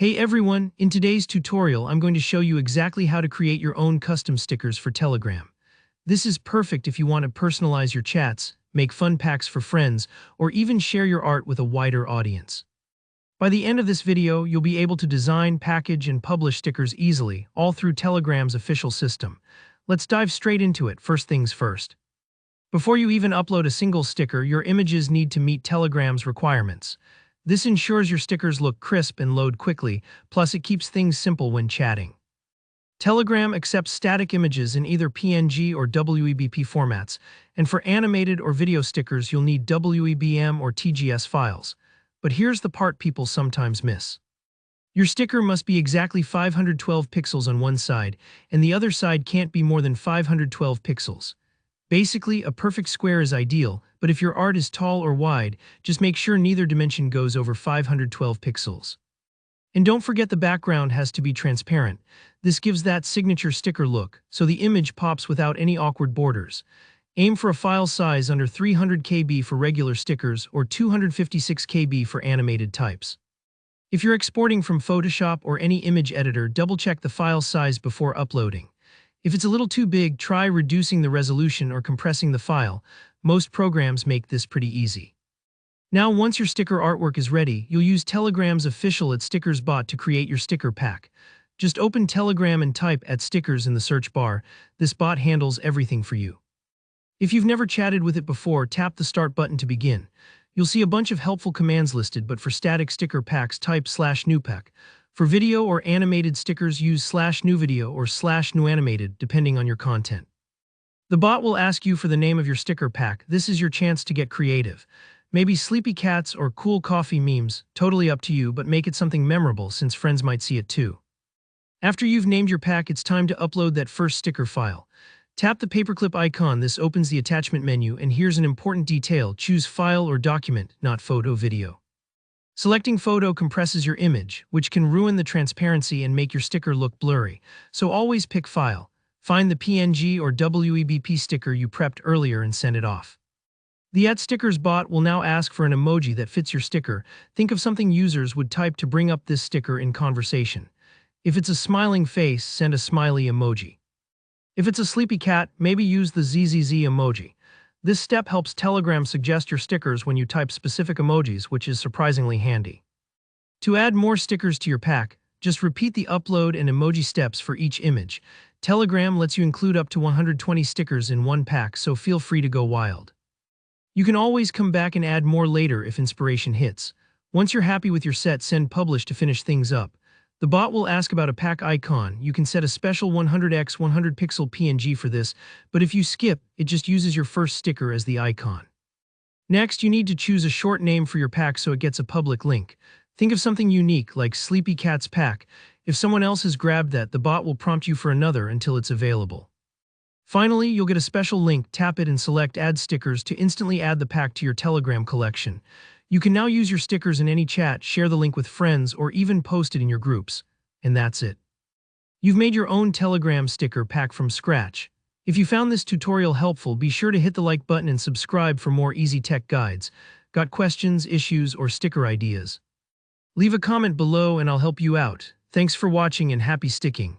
Hey everyone, in today's tutorial I'm going to show you exactly how to create your own custom stickers for Telegram. This is perfect if you want to personalize your chats, make fun packs for friends, or even share your art with a wider audience. By the end of this video, you'll be able to design, package, and publish stickers easily, all through Telegram's official system. Let's dive straight into it, first things first. Before you even upload a single sticker, your images need to meet Telegram's requirements. This ensures your stickers look crisp and load quickly, plus it keeps things simple when chatting. Telegram accepts static images in either PNG or WEBP formats, and for animated or video stickers you'll need WEBM or TGS files. But here's the part people sometimes miss. Your sticker must be exactly 512 pixels on one side, and the other side can't be more than 512 pixels. Basically, a perfect square is ideal, but if your art is tall or wide, just make sure neither dimension goes over 512 pixels. And don't forget the background has to be transparent. This gives that signature sticker look, so the image pops without any awkward borders. Aim for a file size under 300 KB for regular stickers or 256 KB for animated types. If you're exporting from Photoshop or any image editor, double-check the file size before uploading. If it's a little too big, try reducing the resolution or compressing the file. Most programs make this pretty easy. Now, once your sticker artwork is ready, you'll use Telegram's official @stickers bot to create your sticker pack. Just open Telegram and type @stickers in the search bar. This bot handles everything for you. If you've never chatted with it before, tap the start button to begin. You'll see a bunch of helpful commands listed, but for static sticker packs, type /newpack. For video or animated stickers, use /newvideo or /newanimated, depending on your content. The bot will ask you for the name of your sticker pack. This is your chance to get creative. Maybe sleepy cats or cool coffee memes, totally up to you, but make it something memorable since friends might see it too. After you've named your pack, it's time to upload that first sticker file. Tap the paperclip icon. This opens the attachment menu, and here's an important detail: choose file or document, not photo video. Selecting photo compresses your image, which can ruin the transparency and make your sticker look blurry, so always pick file. Find the PNG or WEBP sticker you prepped earlier and send it off. The @stickers bot will now ask for an emoji that fits your sticker. Think of something users would type to bring up this sticker in conversation. If it's a smiling face, send a smiley emoji. If it's a sleepy cat, maybe use the ZZZ emoji. This step helps Telegram suggest your stickers when you type specific emojis, which is surprisingly handy. To add more stickers to your pack, just repeat the upload and emoji steps for each image. Telegram lets you include up to 120 stickers in one pack, so feel free to go wild. You can always come back and add more later if inspiration hits. Once you're happy with your set, send publish to finish things up. The bot will ask about a pack icon. You can set a special 100x 100 pixel PNG for this, but if you skip, it just uses your first sticker as the icon. Next, you need to choose a short name for your pack so it gets a public link. Think of something unique, like Sleepy Cat's Pack. If someone else has grabbed that, the bot will prompt you for another until it's available. Finally, you'll get a special link. Tap it and select Add Stickers to instantly add the pack to your Telegram collection. You can now use your stickers in any chat, share the link with friends, or even post it in your groups. And that's it. You've made your own Telegram sticker pack from scratch. If you found this tutorial helpful, be sure to hit the like button and subscribe for more easy tech guides. Got questions, issues, or sticker ideas? Leave a comment below and I'll help you out. Thanks for watching and happy sticking.